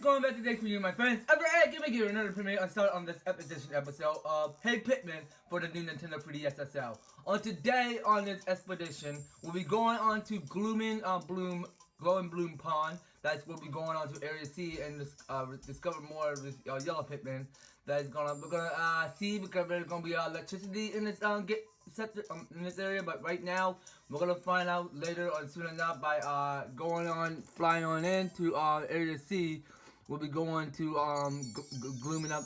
going back today for you, my friends? Hey, give me here another premiere on this episode of Hey Pikmin for the new Nintendo 3DS SL. On today, on this expedition, we'll be going on to Glowing Bloom Pond. That's we'll be going on to Area C and discover more of this Yellow Pikmin. We're gonna see because there's gonna be electricity in this in this area, but right now we're gonna find out later or soon enough by flying on into Area C. We'll be going to blooming up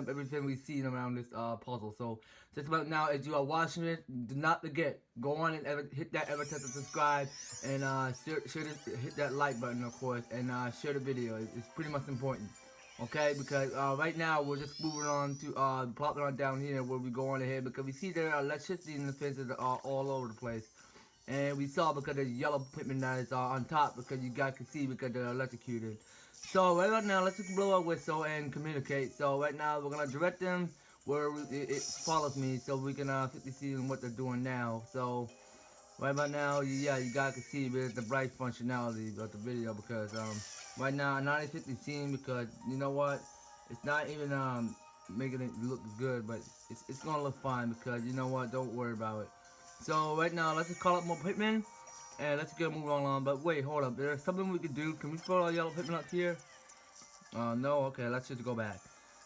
everything we see around this puzzle. So just about now, as you are watching it, do not forget, go on and hit that test and subscribe, and hit that like button, of course, and share the video. It's pretty much important. Okay, because right now we're just moving on to plopping on down here where we go on ahead because we see there are electricity in the fences all over the place, and we saw because the Yellow Pikmin that is on top because you guys can see because they're electrocuted. So right now let's just blow our whistle and communicate. So right now we're gonna direct them where it follows me so we can see what they're doing now. So right about now, yeah, you guys can see the bright functionality of the video because right now I'm not expecting seeing because you know what, it's not even making it look good, but it's gonna look fine because you know what, don't worry about it. So right now let's just call up more Pikmin and let's get moving on. But wait, hold up, there's something we could do. Can we throw our Yellow Pikmin up here? No, okay, let's just go back.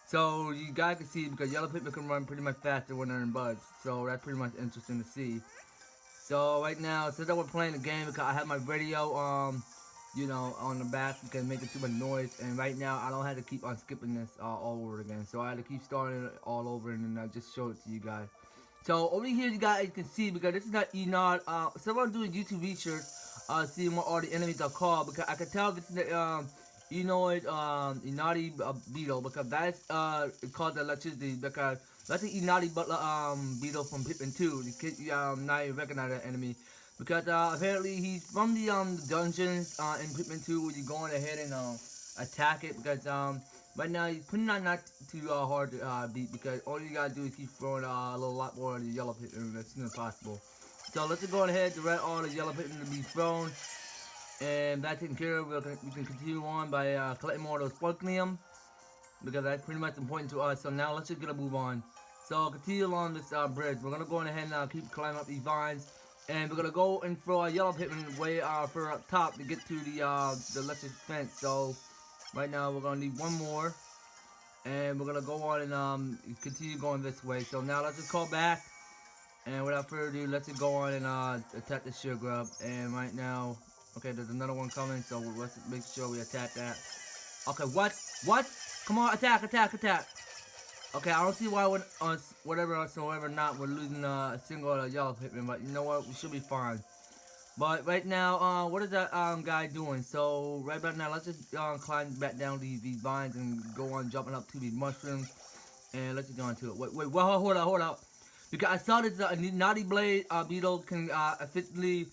So you guys can see because Yellow Pikmin can run pretty much faster when they're in buds, so that's pretty much interesting to see. So right now, since we're playing the game, because I have my radio, you know, on the back because making too much noise, and right now I don't have to keep on skipping this all over again. So I had to keep starting it all over, and then I just showed it to you guys. So over here, you guys can see because this is not Enod. Someone doing YouTube research, seeing what all the enemies are called because I can tell this is the Enoid Enodi beetle because that's called the electricity because that's the Enodi beetle from Pikmin 2. You can now you recognize that enemy because apparently he's from the dungeons in Pikmin 2 where you go on ahead and attack it because right now he's pretty not too hard to beat because all you gotta do is keep throwing a lot more of the Yellow Pikmin as soon as possible. So let's just go ahead and direct all the Yellow Pikmin to be thrown. And that taken care of, we can continue on by collecting more of those Sparklium because that's pretty much important to us. So now let's just get a move on. So continue along this bridge. We're gonna go on ahead and keep climbing up these vines, and we're gonna go and throw our Yellow Pikmin way further up top to get to the electric fence. So right now we're gonna need one more, and we're gonna go on and continue going this way. So now let's just call back, and without further ado, let's just go on and attack the sugar grub. And right now. Okay, there's another one coming, so let's make sure we attack that. Okay, what? Come on, attack! Okay, I don't see why whatever not we're losing a single Yellow Pikmin, but you know what? We should be fine. But right now, what is that guy doing? So right about now, let's just climb back down these vines and go on jumping up to these mushrooms, and let's just go into it. Wait, hold up, because I saw this Naughty Blade beetle can effectively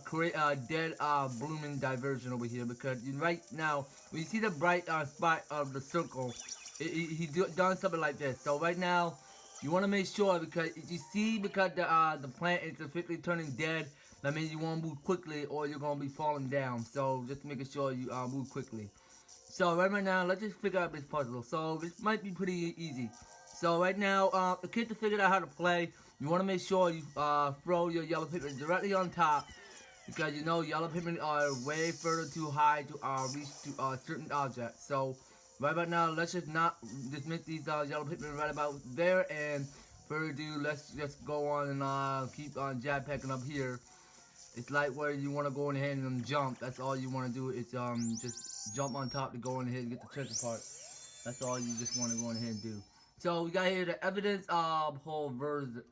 create a dead blooming diversion over here because right now when you see the bright spot of the circle, he done something like this. So right now you want to make sure because if you see because the plant is effectively turning dead, that means you want to move quickly or you're going to be falling down. So just making sure you move quickly. So right now let's just figure out this puzzle. So this might be pretty easy. So right now the kid to figure out how to play, you want to make sure you throw your Yellow Pikmin directly on top because you know Yellow Pikmin are way further too high to reach to certain objects. So right about now, let's just not dismiss these Yellow Pikmin right about there, and further ado, let's just go on and keep on jab packing up here. It's like where you want to go in ahead and jump. That's all you want to do is just jump on top to go in ahead and get the treasure part. That's all you just want to go in ahead and do. So we got here the evidence of Pulverizer,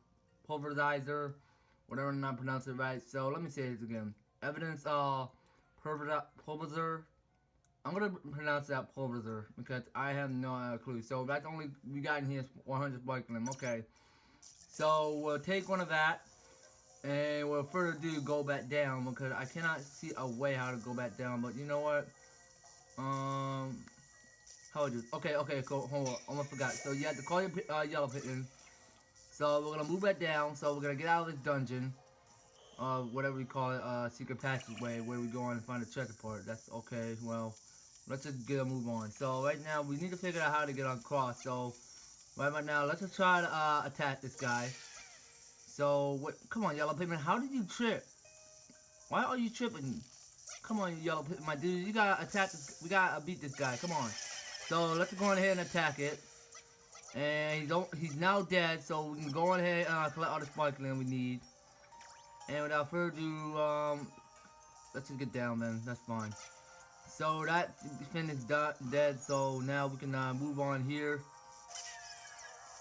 whatever I'm not pronouncing it right. So let me say this again. Evidence Pulverizer. I'm gonna pronounce that Pulverizer because I have no clue. So that's only we got in here is 100 Sparklium. Okay. So we'll take one of that, and we'll further ado go back down because I cannot see a way how to go back down. But you know what? How would you? Okay, cool. Hold on, almost forgot. So you have to call your Yellow Pikmin. So we're gonna move back down. So we're gonna get out of this dungeon, whatever we call it, secret passageway, where we go on and find the treasure part. That's okay. Well, let's just get a move on. So right now we need to figure out how to get across. So right now let's just try to attack this guy. So what? Come on, Yellow Pikmin. How did you trip? Why are you tripping? Come on, Yellow Pikmin, my dude. You gotta attack this. We gotta beat this guy. Come on. So let's go on ahead and attack it. And he's now dead. So we can go on ahead and collect all the Sparklium we need. And without further ado, let's just get down, man. That's fine. So that fin is dead. So now we can move on here.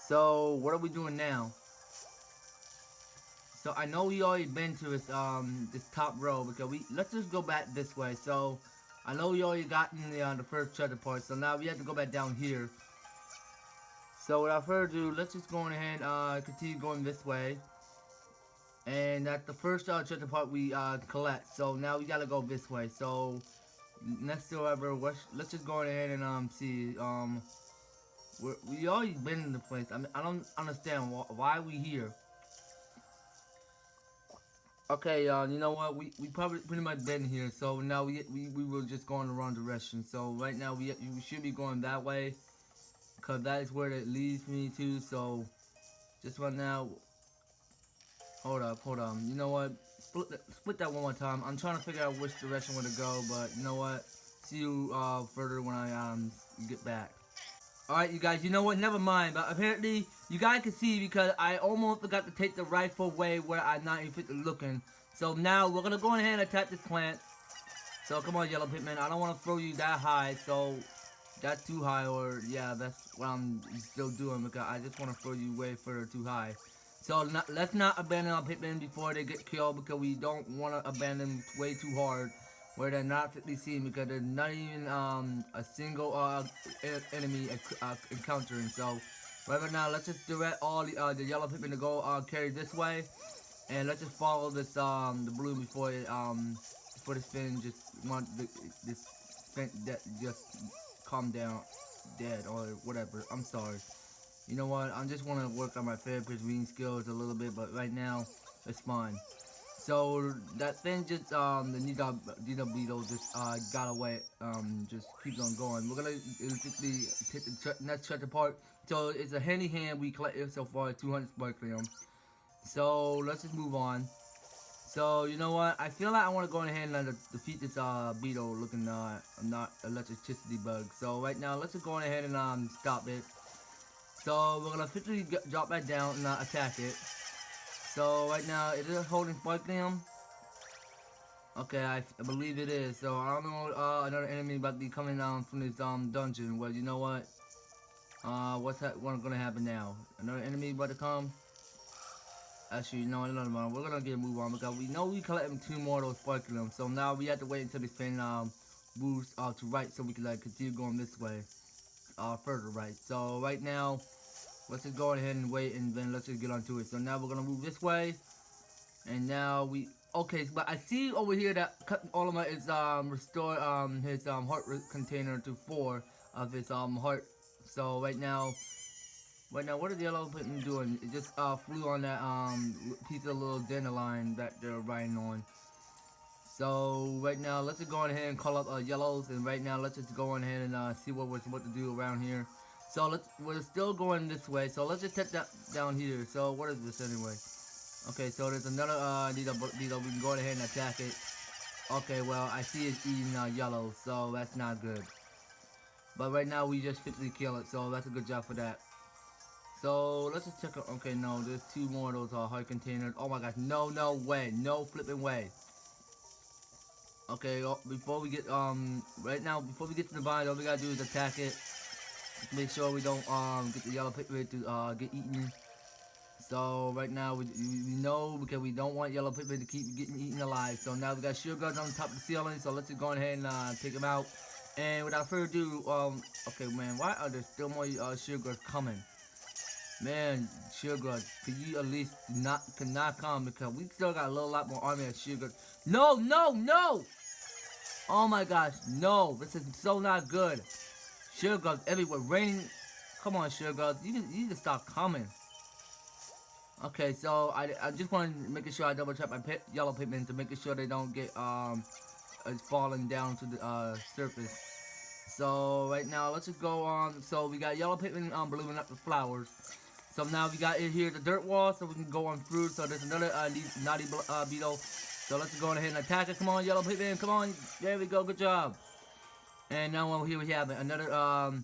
So what are we doing now? So I know we already been to this top row because let's just go back this way. So I know we already gotten the first treasure part. So now we have to go back down here. So without further ado, let's just go on ahead and continue going this way. And that's the first treasure part we collect. So now we gotta go this way. So next door ever, let's just go on ahead and see. We already been in the place. I mean, I don't understand why we here. Okay, you know what? We probably pretty much been here. So now we will just go in the wrong direction. So right now we should be going that way, cause that is where it leads me to. So just right now. Hold up. You know what? Split that one more time. I'm trying to figure out which direction where to go, but you know what? See you further when I get back. Alright, you guys, you know what? Never mind. But apparently, you guys can see because I almost forgot to take the rightful way where I'm not even looking. So now we're gonna go ahead and attack this plant. So come on, Yellow Pikmin. I don't want to throw you that high. So that's too high, or yeah, that's what I'm still doing because I just want to throw you way further too high. So let's not abandon our Pikmin before they get killed because we don't want to abandon them way too hard where they're not fitly seen because there's not even a single enemy encountering. So right now let's just direct all the Yellow Pikmin to go carry this way, and let's just follow this the blue before it before this fin this fin just calm down dead or whatever. I'm sorry. You know what? I just want to work on my favorite reading skills a little bit, but right now it's fine. So that thing just the Nita Beetle just got away. Just keeps on going. We're gonna basically hit the next treasure part. So it's a handy hand we collected so far 200 Sparklium. So let's just move on. So you know what? I feel like I want to go ahead and defeat this beetle looking not electricity bug. So right now let's just go ahead and stop it. So we're gonna quickly drop back down and attack it. So right now, is it holding Sparklium? Okay, I believe it is. So I don't know another enemy about to be coming down from this dungeon. Well, you know what? What's gonna happen now? Another enemy about to come? Actually, no, another one. We're gonna get a move on because we know we collected 2 more of those Sparklium. So now we have to wait until this thing moves to right so we can continue going this way. Further right. So right now, let's just go ahead and wait, and then let's just get onto it. So now we're gonna move this way, and now okay. But I see over here that all of my is restore his heart container to 4 of his heart. So right now, what is the Yellow Pikmin doing? It just flew on that piece of little dandelion that they're riding on. So right now, let's just go on ahead and call up yellows, and right now let's just go on ahead and see what we're supposed to do around here. So we're still going this way. So let's just take that down here. So what is this anyway? Okay, so there's another beetle. We can go ahead and attack it. Okay, well I see it's eating yellow, so that's not good. But right now we just physically kill it, so that's a good job for that. So let's just check out. Okay, no, there's 2 more of those heart containers. Oh my gosh, no way, no flipping way. Okay, before we get right now, before we get to the vine, all we gotta do is attack it. Just make sure we don't get the Yellow Pikmin to get eaten. So right now we know because we don't want Yellow Pikmin to keep getting eaten alive. So now we got sugar guards on top of the ceiling. So let's just go ahead and take them out. And without further ado, okay, man, why are there still more sugar guards coming? Man, sugar guards, could you at least cannot come because we still got a lot more army of sugar guards. No! Oh my gosh, no! This is so not good. Sugar guards everywhere, raining. Come on, sugar guards, you need to stop coming. Okay, so I just want to make sure I double check my Yellow Pikmin to make sure they don't get falling down to the surface. So right now, let's just go on. So we got Yellow Pikmin blooming up the flowers. So now we got in here the dirt wall, so we can go on through. So there's another naughty beetle. So let's go ahead and attack it. Come on, Yellow Pikmin, come on. There we go, good job. And now here we have it, another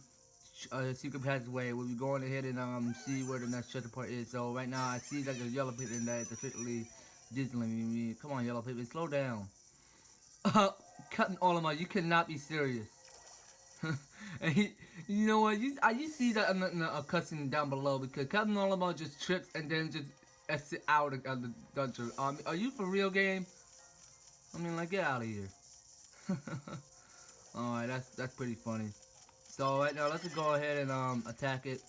secret passageway. We'll be going ahead and see where the next treasure part is. So right now I see like a Yellow Pikmin that is officially dizzling me. Come on, Yellow Pikmin, slow down. Cutting all of my, you cannot be serious. And you know what? You see that in the cutscene down below, because Captain Olimar just trips and then just exit out of the dungeon. Are you for real, game? I mean, like, get out of here. Alright, that's pretty funny. So right now, let's just go ahead and attack it.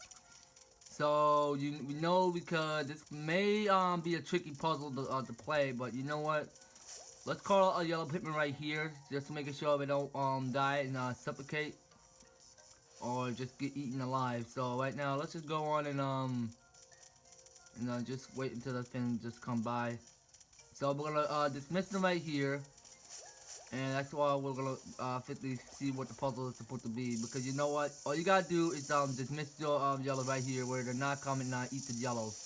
So we know, because this may be a tricky puzzle to play, but you know what? Let's call a Yellow Pikmin right here, just to make sure we don't die and suffocate or just get eaten alive. So right now, let's just go on and just wait until the thing just come by. So we're gonna dismiss them right here, and that's why we're gonna quickly see what the puzzle is supposed to be. Because you know what, all you gotta do is dismiss your yellow right here, where they're not coming and eat the yellows.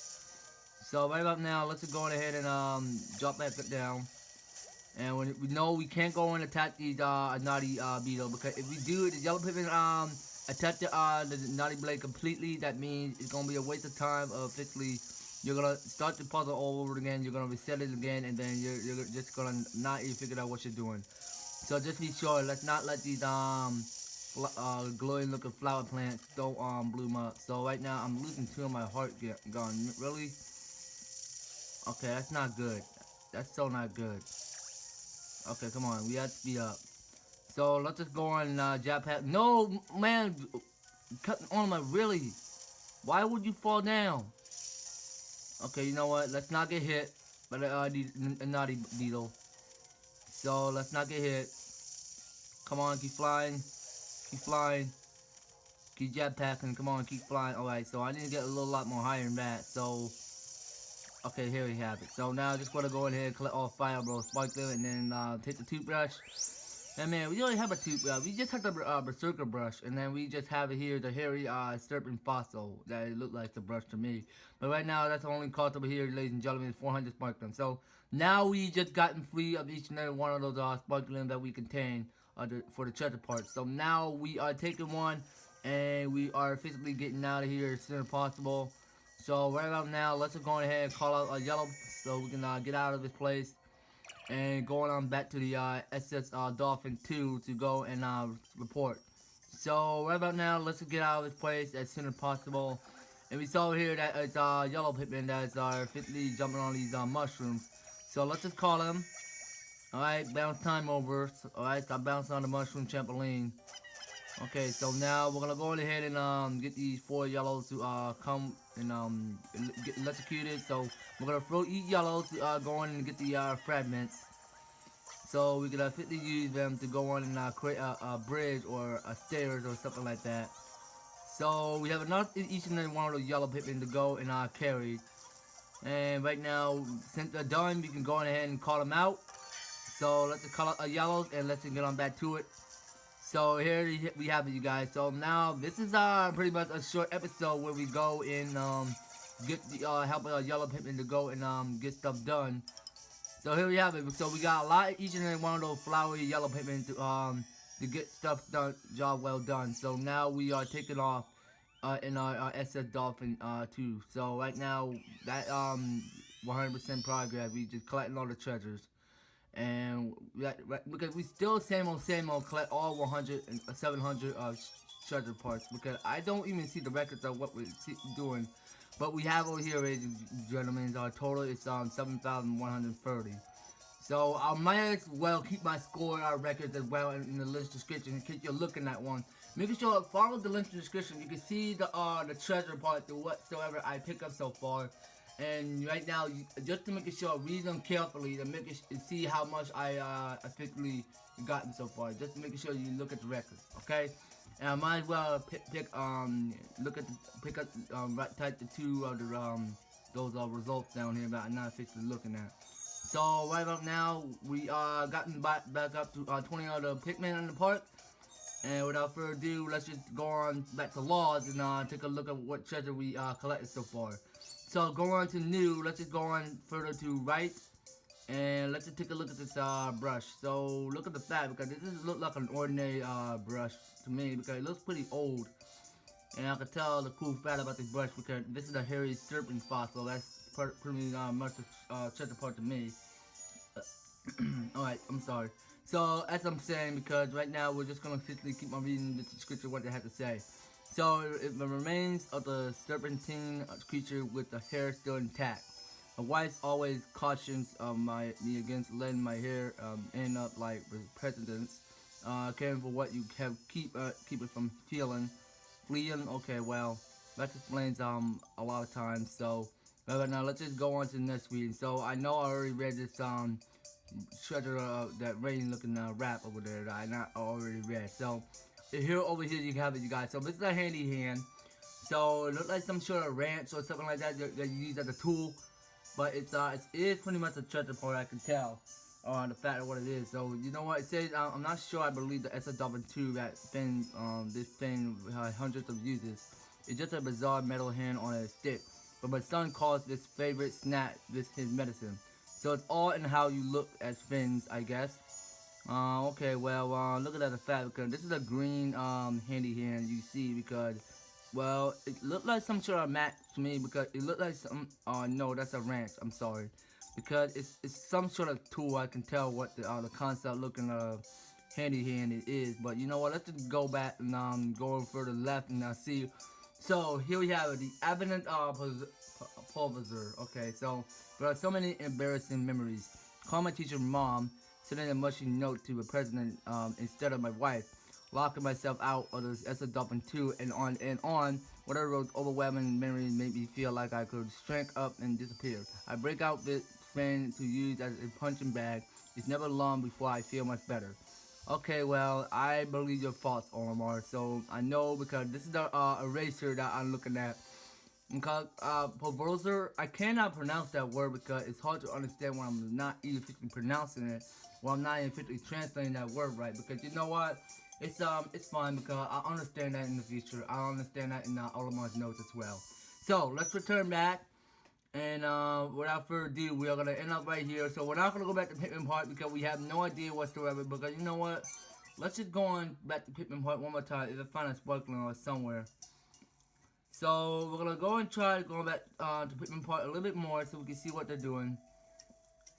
So right about now, let's just go ahead and drop that down. And we know we can't go and attack these naughty beetle, because if we do, the Yellow Pikmin attack the naughty blade completely, that means it's gonna be a waste of time. Officially, you're gonna start the puzzle all over again. You're gonna reset it again, and then you're just gonna not even figure out what you're doing. So just be sure, let's not let these glowing looking flower plants don't bloom up. So right now I'm losing 2 of my heart gone. Really? Okay, that's not good. That's so not good. Okay, come on, we have to speed up. So let's just go on jetpack. No, man, cutting on my, really? Why would you fall down? Okay, you know what? Let's not get hit by the naughty beetle. So let's not get hit. Come on, keep flying, keep flying, keep jetpacking. Come on, keep flying. All right, so I need to get a lot more higher than that. So. Okay, here we have it. So now I just want to go in here and collect all 5 bro, Sparklium, and then take the toothbrush. And man, we don't have a toothbrush. We just have the berserker brush, and then we just have it here, the hairy serpent fossil that it looked like the brush to me. But right now, that's the only cost over here, ladies and gentlemen, 400 Sparklium. So now we just gotten free of each and every one of those Sparklium that we contain for the treasure parts. So now we are taking one, and we are physically getting out of here as soon as possible. So right about now, let's just go ahead and call out a yellow, so we can get out of this place, and going on back to the SS Dolphin 2 to go and report. So right about now, let's just get out of this place as soon as possible. And we saw here that it's Yellow Pikmin that's fitly jumping on these mushrooms. So let's just call him. Alright, bounce time over. Alright, stop bouncing on the mushroom trampoline. Okay, so now we're gonna go ahead and get these 4 yellows to come and get electrocuted. So we're gonna throw each yellow to go in and get the fragments. So we can fitly use them to go on and create a bridge or a stairs or something like that. So we have enough each and every one of those Yellow Pikmin to go and carry. And right now, since they're done, we can go ahead and call them out. So let's call out yellows and let's get on back to it. So here we have it, you guys. So now this is pretty much a short episode where we go and get the help Yellow Pikmin to go and get stuff done. So here we have it. So we got a lot each and every one of those flowery Yellow Pikmin to get stuff done, job well done. So now we are taking off in our SS Dolphin 2. So right now that 100% progress. We just collecting all the treasures. And because we still same old collect all 100 and 700 treasure parts, because I don't even see the records of what we're doing, but we have over here, ladies and gentlemen, our total is 7,130. So I might as well keep my score, our records as well in the link description in case you're looking at one. Making sure follow the link description. You can see the treasure part, the whatsoever I pick up so far. And right now, just to make sure, read them carefully to make it see how much I officially gotten so far. Just to make sure you look at the records, okay? And I might as well type the 2 of the those results down here that I'm not officially looking at. So right about now, we gotten back up to 20 other Pikmin in the park. And without further ado, let's just go on back to laws and take a look at what treasure we collected so far. So go on to new, let's just go on further to right. And let's just take a look at this brush. So look at the fact, because this doesn't look like an ordinary brush to me, because it looks pretty old. And I can tell the cool fact about this brush because this is a hairy serpent fossil. That's pretty much a treasure part to me. Alright, I'm sorry. So, as I'm saying, because right now we're just going to simply keep on reading the description what they have to say. So, it remains of the serpentine creature with the hair still intact. My wife always cautions me against letting my hair end up like presidents. Caring for what you have, keep it from fleeing. Okay, well, that explains a lot of times. So, but now let's just go on to the next reading. So, I know I already read this treasure that rain looking rap over there that I not already read. So over here you have it, you guys. So this is a handy hand. So it looks like some sort of ranch or something like that that you use as a tool, but it is pretty much a treasure part. I can tell on the fact of what it is. So you know what it says. I'm not sure. I believe the SW2 that thing, this thing hundreds of uses. It's just a bizarre metal hand on a stick. But my son calls this favorite snack his medicine. So it's all in how you look as fins, I guess. Okay, well, look at that fact, because this is a green handy hand you see, because, well, it looked like some sort of match to me, because it looked like some, no, that's a ranch, I'm sorry. Because it's some sort of tool. I can tell what the concept looking handy hand it is. But you know what, let's just go back and go further left and see. So here we have the evident Pulverizer. Okay, so there are so many embarrassing memories. Call my teacher mom, sending a mushy note to the president instead of my wife, locking myself out of this SW2 and on. Whatever those overwhelming memories made me feel like I could shrink up and disappear. I break out this pen to use as a punching bag. It's never long before I feel much better. Okay, well, I believe your thoughts, Omar. So I know because this is the eraser that I'm looking at. Because Pulverizer, I cannot pronounce that word because it's hard to understand when I'm not efficiently pronouncing it, or I'm not efficiently translating that word right. Because you know what, it's fine because I understand that in the future. I understand that in all of my notes as well. So let's return back, and without further ado, we are gonna end up right here. So we're not gonna go back to Pikmin part because we have no idea whatsoever. Because you know what, let's just go on back to Pikmin part one more time if I find a Sparklium or somewhere. So we're gonna go and try going back to Pikmin part a little bit more so we can see what they're doing.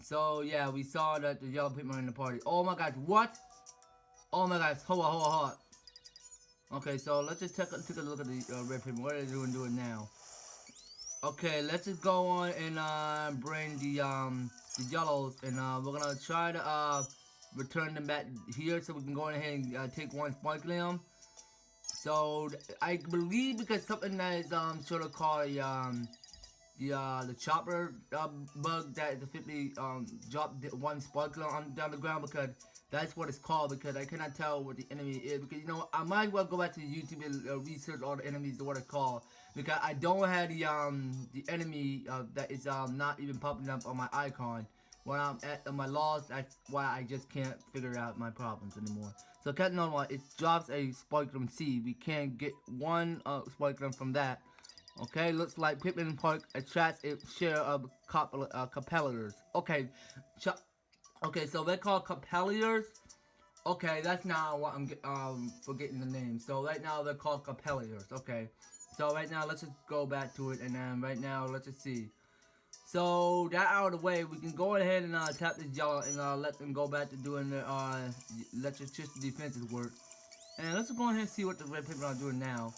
So yeah, we saw that the Yellow Pikmin in the party. Oh my gosh, what? Oh my gosh, hold on. Okay, so let's just take a look at the red Pikmin. What are they doing now? Okay, let's just go on and bring the yellows, and we're gonna try to return them back here so we can go ahead and take one Sparklium. So I believe because something that is sort of called the chopper bug that is effectively dropped one Sparklium down the ground, because that's what it's called, because I cannot tell what the enemy is. Because you know, I might as well go back to YouTube and research all the enemies of what it's called, because I don't have the enemy that is not even popping up on my icon when I'm at my laws. That's why I just can't figure out my problems anymore. So Captain Normal, it drops a Sparklium Seed. We can get one Sparklium from that. Okay, looks like Pikmin Park attracts a share of competitors. Okay, okay, so they're called competitors. Okay, that's not what I'm forgetting the name. So right now they're called competitors. Okay, so right now let's just go back to it, and then right now let's just see. So that out of the way, we can go ahead and tap this yellow and let them go back to doing their electricity defenses work. And let's go ahead and see what the red Pikmin are doing now.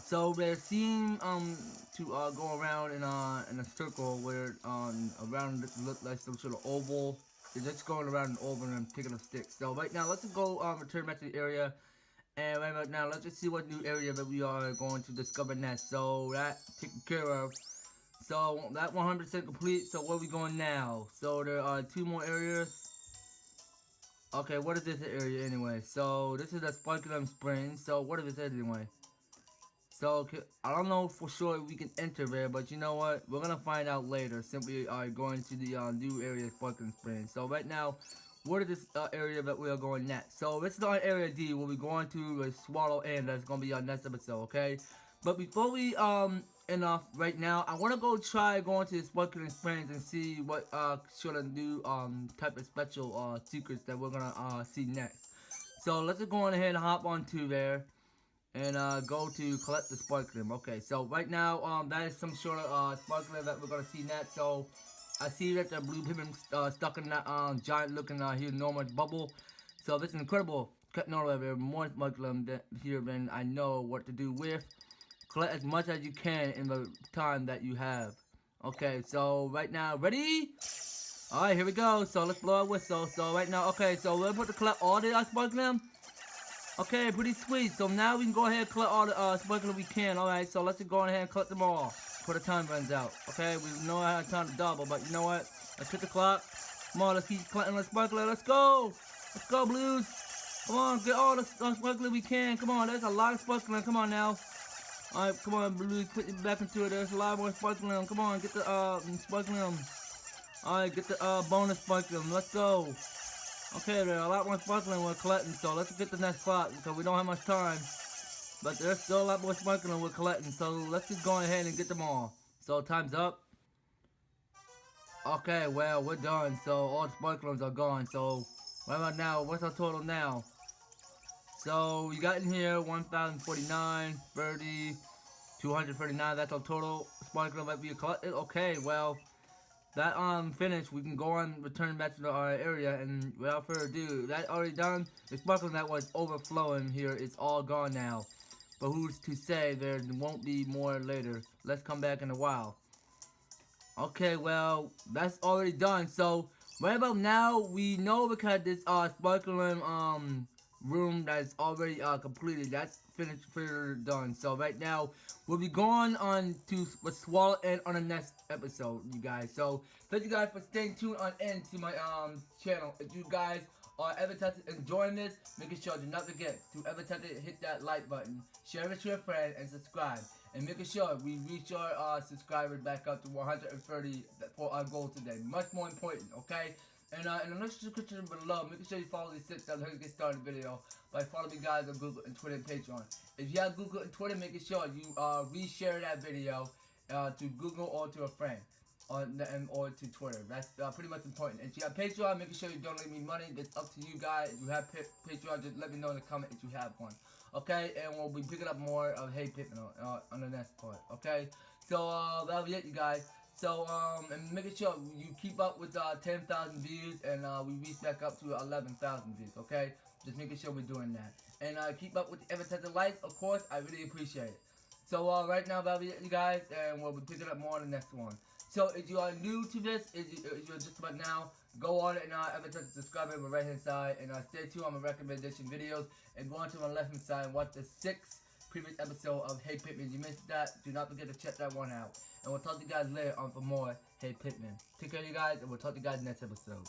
So they seem to go around in a circle where around look like some sort of oval. They're just going around an oval and picking up sticks. So right now let's go return back to the area. And right now let's just see what new area that we are going to discover next. So that taken care of. So that 100% complete. So where are we going now? So there are 2 more areas. Okay, what is this area anyway? So this is the Sparklium Springs. So what is it anyway? So I don't know for sure if we can enter there, but you know what? We're gonna find out later. Simply going to the new area, Sparklium Springs. So right now what is this area that we are going next? So this is on area D, where we're going to the Swallow Inn. That's gonna be our next episode, okay? But before we end off right now, I wanna go try going to the Sparklium Springs and see what sort of new type of special secrets that we're gonna see next. So let's just go on ahead and hop onto there and go to collect the Sparklium. Okay, so right now that is some sort of Sparklium that we're gonna see next. So I see that the blue Pikmin stuck in that giant looking here normal bubble. So this is incredible. No, there are more Sparklium here than I know what to do with. Collect as much as you can in the time that you have. Okay, so right now, ready? Alright, here we go. So let's blow our whistle. So right now, okay, so we're about to collect all the Sparklium. Okay, pretty sweet. So now we can go ahead and collect all the Sparklium we can. Alright, so let's just go ahead and collect them all before the time runs out. Okay, we know I have time to double, but you know what? Let's hit the clock. Come on, let's keep collecting the Sparklium. Let's go! Let's go, Blues! Come on, get all the Sparklium we can. Come on, there's a lot of Sparklium. Come on now. Alright, come on, Blues, put it back into it. There's a lot more Sparklium. Come on, get the Sparklium. Alright, get the bonus Sparklium. Let's go. Okay, there are a lot more Sparklium we're collecting, so let's get the next clock because we don't have much time. But there's still a lot more Sparklium we're collecting, so let's just go ahead and get them all. So time's up. Okay, well, we're done. So all the Sparkliums are gone. So right about now, what's our total now? So we got in here 1,049, 30, 239. That's our total Sparklium that we collected. Okay, well, that finished. We can go on, return back to our area, and without further ado, that already done. The Sparklium that was overflowing here is all gone now. But who's to say there won't be more later? Let's come back in a while. Okay, well, that's already done. So right about now, we know because this Sparklium room that's already completed. That's finished, done. So right now, we'll be going on to Swallow Inn on the next episode, you guys. So thank you guys for staying tuned on in to my channel. If you guys are ever tempted enjoying this, making sure do not forget to ever tempted hit that like button, share it to a friend, and subscribe. And making sure we reach our subscribers back up to 130 for our goal today. Much more important, okay? And in the description below, make sure you follow these steps that will get started the video by following me guys on Google and Twitter and Patreon. If you have Google and Twitter, make sure you reshare that video to Google or to a friend or to Twitter. That's pretty much important. And if you have Patreon, make sure you donate me money. It's up to you guys. If you have Patreon, just let me know in the comment if you have one. Okay, and we'll be picking up more of Hey PIKMIN on the next part. Okay, so that'll be it, you guys. So, and making sure you keep up with 10,000 views, and we reach back up to 11,000 views, okay? Just making sure we're doing that. And keep up with the ever-tested likes, of course, I really appreciate it. So, right now, that'll be it, you guys, and we'll be picking up more on the next one. So, if you are new to this, if you're just about now, go on and ever-tested subscribe on the right-hand side, and stay tuned on my recommendation videos, and go on to my left-hand side and watch the 6th previous episode of Hey PIKMIN. You missed that, do not forget to check that one out. And we'll talk to you guys later on for more Hey PIKMIN. Take care, you guys, and we'll talk to you guys next episode.